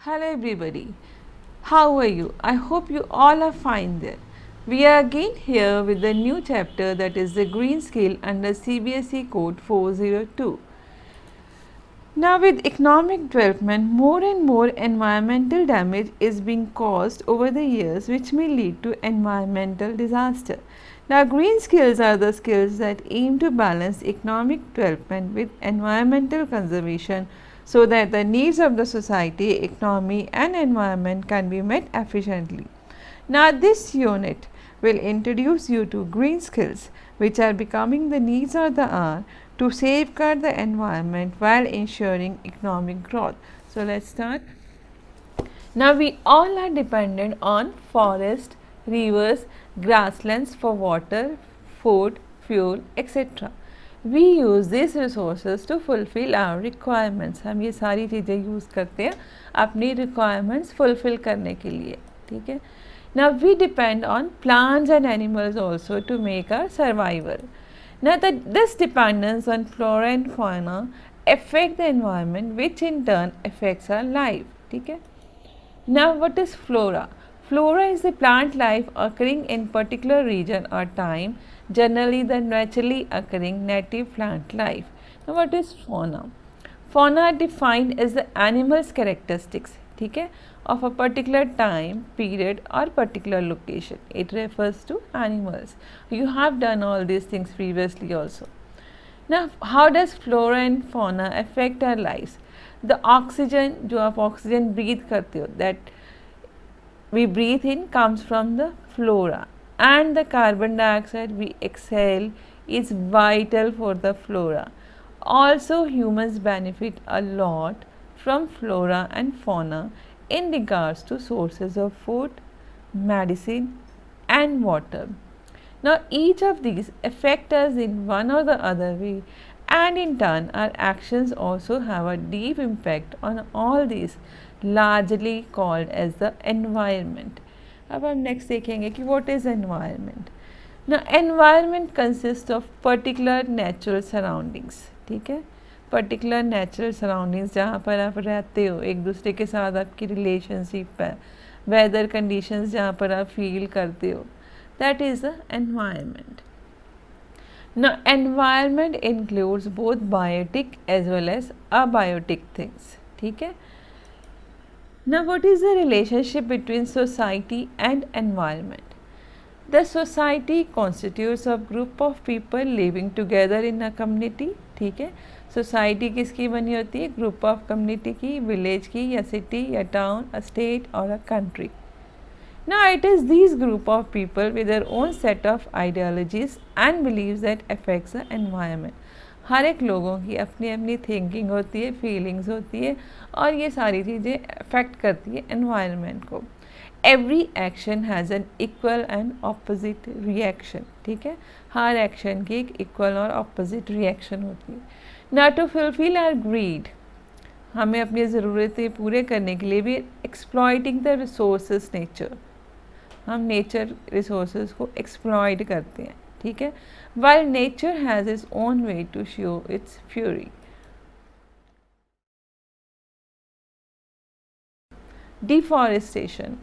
Hello everybody, how are you? I hope you all are fine there. We are again here with a new chapter, that is the green skill under CBSE code 402. Now, with economic development, more and more environmental damage is being caused over the years, which may lead to environmental disaster. Now, green skills are the skills that aim to balance economic development with environmental conservation so that the needs of the society, economy, and environment can be met efficiently. Now, this unit will introduce you to green skills, which are becoming the needs of the hour to safeguard the environment while ensuring economic growth. So, let's start. Now, we all are dependent on forest, rivers, grasslands for water, food, fuel, etc. We use these resources to fulfill our requirements. हम ये सारी चीज़ें use करते हैं अपनी requirements fulfill करने के लिए, ठीक है. Now, we depend on plants and animals also to make our survival. Now, this dependence on flora and fauna affect the environment, which in turn affects our life. ठीक है. Now, what is flora? Flora is the plant life occurring in particular region or time, generally the naturally occurring native plant life. Now, what is fauna? Fauna are defined as the animal's characteristics, ठीक है, of a particular time, period or particular location. It refers to animals. You have done all these things previously also. Now, how does flora and fauna affect our lives? The oxygen, जो आप oxygen breathe करते हो, that we breathe in comes from the flora, and the carbon dioxide we exhale is vital for the flora. Also, humans benefit a lot from flora and fauna in regards to sources of food, medicine and water. Now, each of these affect us in one or the other way, and in turn our actions also have a deep impact on all these, largely called as the environment. अब हम next देखेंगे कि what is environment. Now, environment consists of particular natural surroundings, ठीक है, particular natural surroundings जहाँ पर आप रहते हो, एक दूसरे के साथ आपकी रिलेशनशिप है, वेदर कंडीशंस जहाँ पर आप फील करते हो, that is the environment. Now, environment includes both biotic as well as abiotic things, ठीक है. Now, what is the relationship between society and environment? The society constitutes a group of people living together in a community, ठीक है. Society किसकी बनी होती है? Group of community की, village की या सिटी या टाउन, अ स्टेट और a country. Now, it is these group of people with their own set of ideologies and beliefs that affects the environment. हर एक लोगों की अपनी अपनी थिंकिंग होती है, फीलिंग्स होती है और ये सारी चीज़ें अफेक्ट करती है एनवायरनमेंट को. Every action has an equal and opposite reaction, ठीक है. हर एक्शन की एक इक्वल और ऑपोजिट रिएक्शन होती है. ना टू फुलफिल आवर ग्रीड, हमें अपनी ज़रूरतें पूरे करने के लिए भी एक्सप्लॉइटिंग द रिसोर्सेज नेचर, हम नेचर रिसोर्सेज को एक्सप्लॉइट करते हैं, ठीक है. While nature has its own way to show its fury. Deforestation,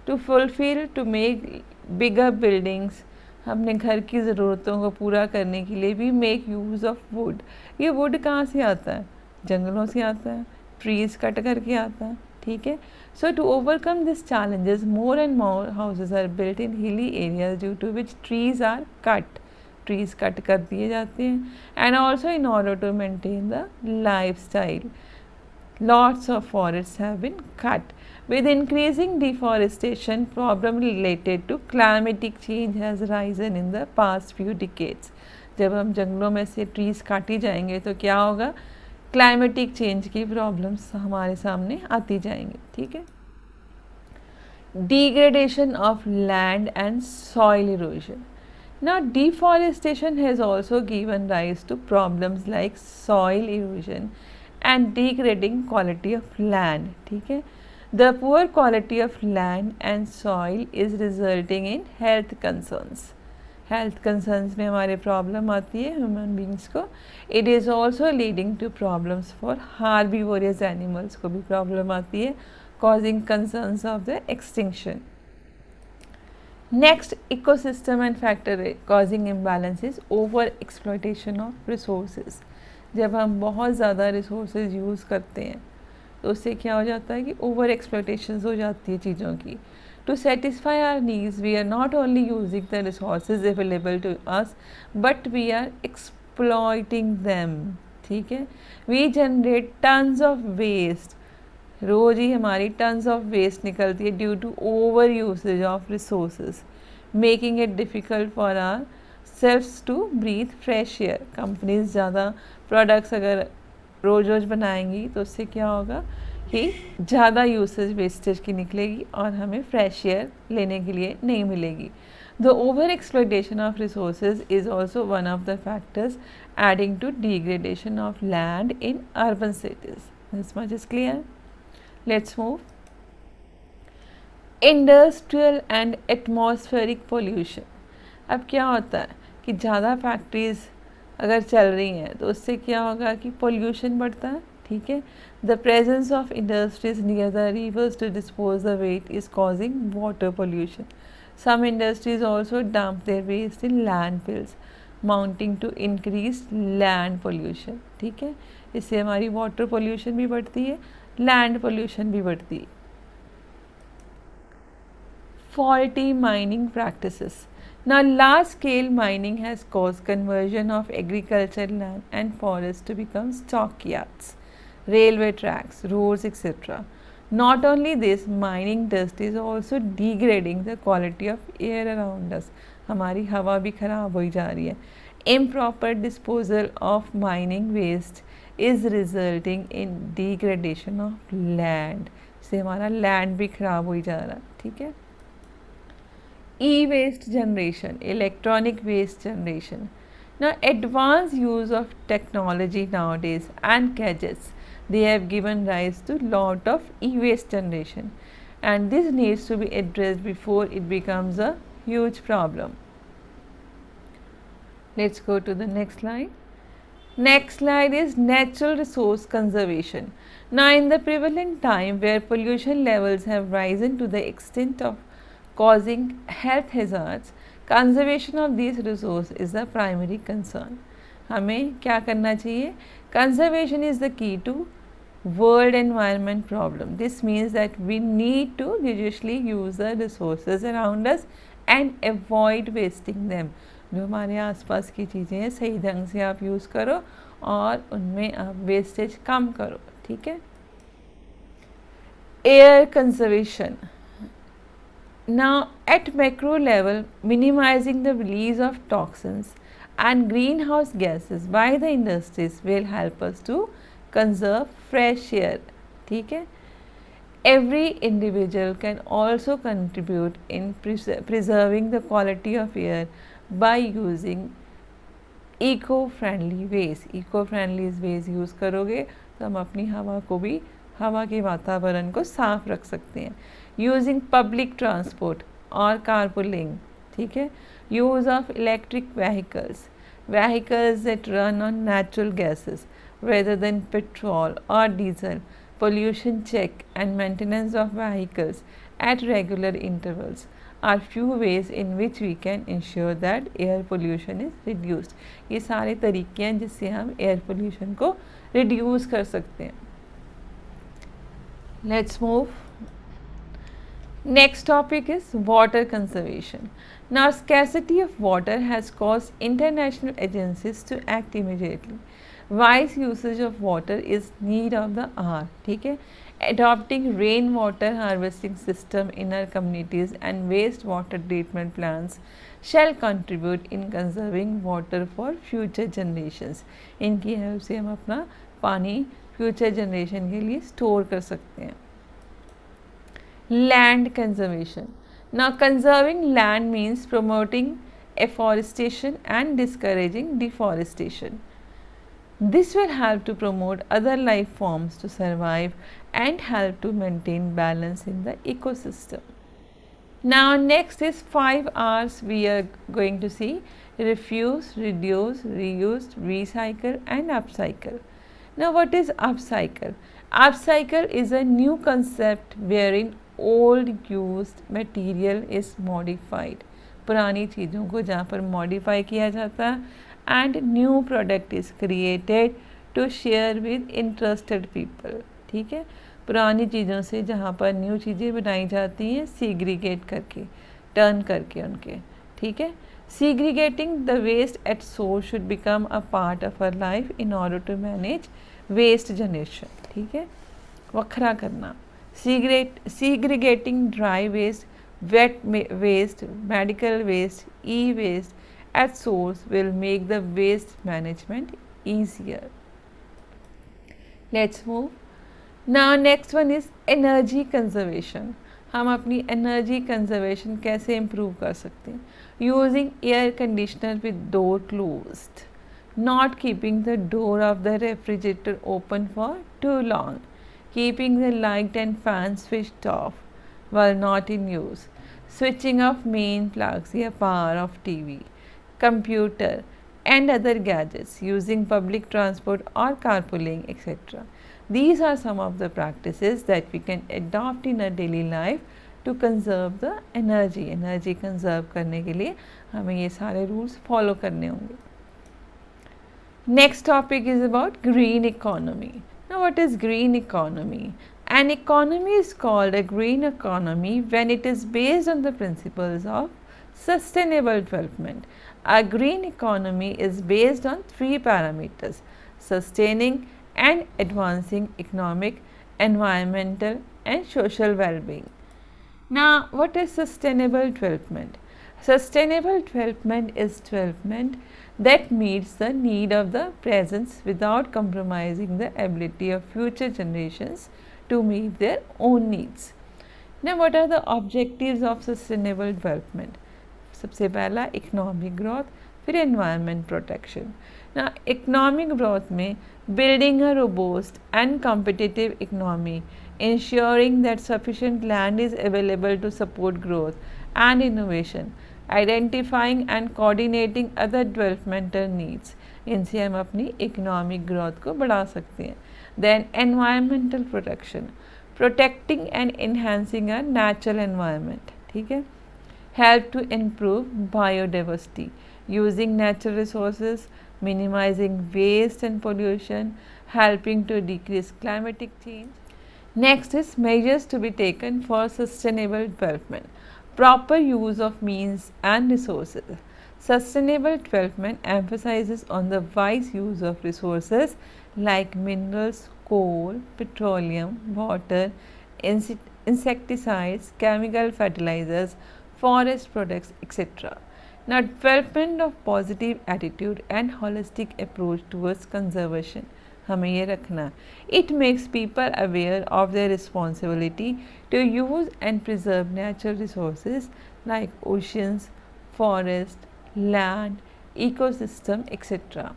to fulfil, to make bigger buildings, अपने घर की ज़रूरतों को पूरा करने के लिए भी मेक यूज़ ऑफ वुड. ये वुड कहाँ से आता है? जंगलों से आता है, ट्रीज़ कट करके आता है, ठीक है. So to overcome this challenges more and more houses are built in hilly areas due to which trees are cut, trees cut कर दिए जाते हैं. And also in order to maintain the lifestyle, lots of forests have been cut. With increasing deforestation, problem related to climatic change has risen in the past few decades. जब हम जंगलों में से trees काटी जाएंगे तो क्या होगा? क्लाइमेटिक चेंज की प्रॉब्लम्स हमारे सामने आती जाएंगी, ठीक है. Degradation of land and soil erosion. Now, deforestation has also given rise to problems like soil erosion and degrading quality of land, ठीक है. The poor quality of land and soil is resulting in health concerns. Health concerns में हमारे problem आती है human beings को. It is also leading to problems for herbivorous animals को भी problem आती है. causing concerns of the extinction. Next ecosystem and factor causing imbalance is over exploitation of resources. जब हम बहुत ज़्यादा resources यूज़ करते हैं तो उससे क्या हो जाता है कि ओवर एक्सप्लॉयटेशन हो जाती है चीज़ों की. To satisfy our needs, we are not only using the resources available to us, but we are exploiting them. ठीक है. We generate tons of waste. रोज़ ही हमारी tons of waste निकलती है due to over usage of resources, making it difficult for ourselves to breathe fresh air. Companies ज़्यादा products अगर रोज़ रोज़ बनाएंगी तो उससे क्या होगा कि ज़्यादा यूसेज वेस्टेज की निकलेगी और हमें फ्रेश एयर लेने के लिए नहीं मिलेगी. The over exploitation of resources is also one of the factors adding to degradation of land in urban cities. This much is clear. Let's move. Industrial and atmospheric pollution. अब क्या होता है कि ज़्यादा फैक्ट्रीज अगर चल रही हैं तो उससे क्या होगा कि पोल्यूशन बढ़ता है. ठीक है. The presence of industries near the rivers to dispose the waste is causing water pollution. Some industries also dump their waste in landfills mounting to increase land pollution. ठीक है. इससे हमारी वाटर पोल्यूशन भी बढ़ती है, लैंड पोल्यूशन भी बढ़ती है. Faulty mining practices. Now, large-scale mining has caused conversion of agricultural land and forests to become stockyards, railway tracks, roads, etc. Not only this, mining dust is also degrading the quality of air around us. हमारी हवा भी खराब हो जा रही है. Improper disposal of mining waste is resulting in degradation of land. से हमारा land भी खराब हो जा रहा है. ठीक है. E-waste generation, electronic waste generation. Now, advanced use of technology nowadays and gadgets, they have given rise to lot of e-waste generation, and this needs to be addressed before it becomes a huge problem. Let's go to the next slide. Next slide is natural resource conservation. Now, in the prevalent time where pollution levels have risen to the extent of causing health hazards, conservation of these resources is the primary concern. हमें क्या करना चाहिए? Conservation is the key to world environment problem. This means that we need to judiciously use the resources around us and avoid wasting them. जो हमारे आसपास की चीज़ें हैं सही ढंग से आप यूज़ करो और उनमें आप वेस्टेज कम करो. ठीक है. Air conservation. Now, at macro level, minimizing the release of toxins and greenhouse gases by the industries will help us to conserve fresh air. ठीक है. Every individual can also contribute in preserving the quality of air by using eco-friendly ways. Eco-friendly ways use करोगे तो हम अपनी हवा को भी, हवा के वातावरण को साफ रख सकते हैं. Using public transport or carpooling. ठीक है. Use of electric vehicles, vehicles that run on natural gases rather than petrol or diesel. Pollution check and maintenance of vehicles at regular intervals are few ways in which we can ensure that air pollution is reduced. ये सारे तरीके हैं जिससे हम air pollution को reduce कर सकते हैं. Let's move. Next topic is water conservation. Now, scarcity of water has caused international agencies to act immediately. Wise usage of water is need of the hour. ठीक है. Adopting rainwater harvesting system in our communities and wastewater treatment plants shall contribute in conserving water for future generations. इनकी help से हम अपना पानी future generation के लिए store कर सकते हैं. Land conservation. Now, conserving land means promoting afforestation and discouraging deforestation. This will help to promote other life forms to survive and help to maintain balance in the ecosystem. Now, next is 5 R's we are going to see: refuse, reduce, reuse, recycle and upcycle. Now, what is upcycle? Upcycle is a new concept wherein old used material is modified. पुरानी चीज़ों को जहाँ पर modify किया जाता है and new product is created to share with interested people. ठीक है, पुरानी चीज़ों से जहाँ पर न्यू चीज़ें बनाई जाती हैं सीग्रीगेट करके, टर्न करके उनके. ठीक है, segregating the waste at source should become a part of our life in order to manage waste generation. ठीक है, वखरा करना. Segregating dry waste, wet waste, medical waste, e-waste at source will make the waste management easier. Let's move. Now next one is energy conservation. हम अपनी energy conservation कैसे improve कर सकते हैं? Using air conditioner with door closed, not keeping the door of the refrigerator open for too long, keeping the light and fan switched off while not in use, switching off main plugs या power of TV, computer and other gadgets, using public transport or carpooling, etc. These are some of the practices that we can adopt in our daily life to conserve the energy. Energy conserve करने के लिए हमें ये सारे rules follow करने होंगे. Next topic is about green economy. Now what is green economy? An economy is called a green economy when it is based on the principles of sustainable development. A green economy is based on three parameters: sustaining and advancing economic, environmental and social well-being. Now, what is sustainable development? Sustainable development is development that meets the need of the present without compromising the ability of future generations to meet their own needs. Now, what are the objectives of sustainable development? सबसे पहला economic growth, फिर environment protection. Now, economic growth में building a robust and competitive economy, ensuring that sufficient land is available to support growth and innovation, identifying and coordinating other developmental needs. इनसे हम अपनी economic growth को बढ़ा सकते हैं. Then environmental protection, protecting and enhancing a natural environment. ठीक है, help to improve biodiversity, using natural resources, minimizing waste and pollution, helping to decrease climatic change. Next is measures to be taken for sustainable development. Proper use of means and resources. Sustainable development emphasizes on the wise use of resources like minerals, coal, petroleum, water, insecticides, chemical fertilizers, forest products, etc. Now, development of positive attitude and holistic approach towards conservation. हमें ये रखना. It makes people aware of their responsibility to use and preserve natural resources like oceans, forest, land, ecosystem, etc.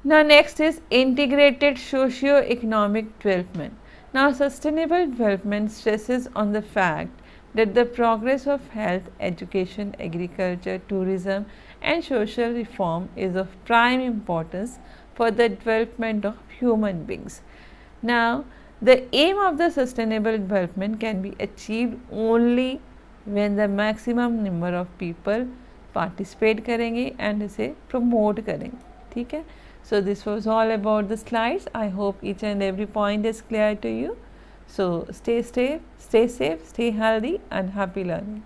Now next is integrated socio-economic development. Now sustainable development stresses on the fact that the progress of health, education, agriculture, tourism and social reform is of prime importance for the development of human beings. Now the aim of the sustainable development can be achieved only when the maximum number of people participate करेंगे and इसे promote करेंगे. ठीक है, so this was all about the slides. I hope each and every point is clear to you. So stay safe, stay healthy and happy learning.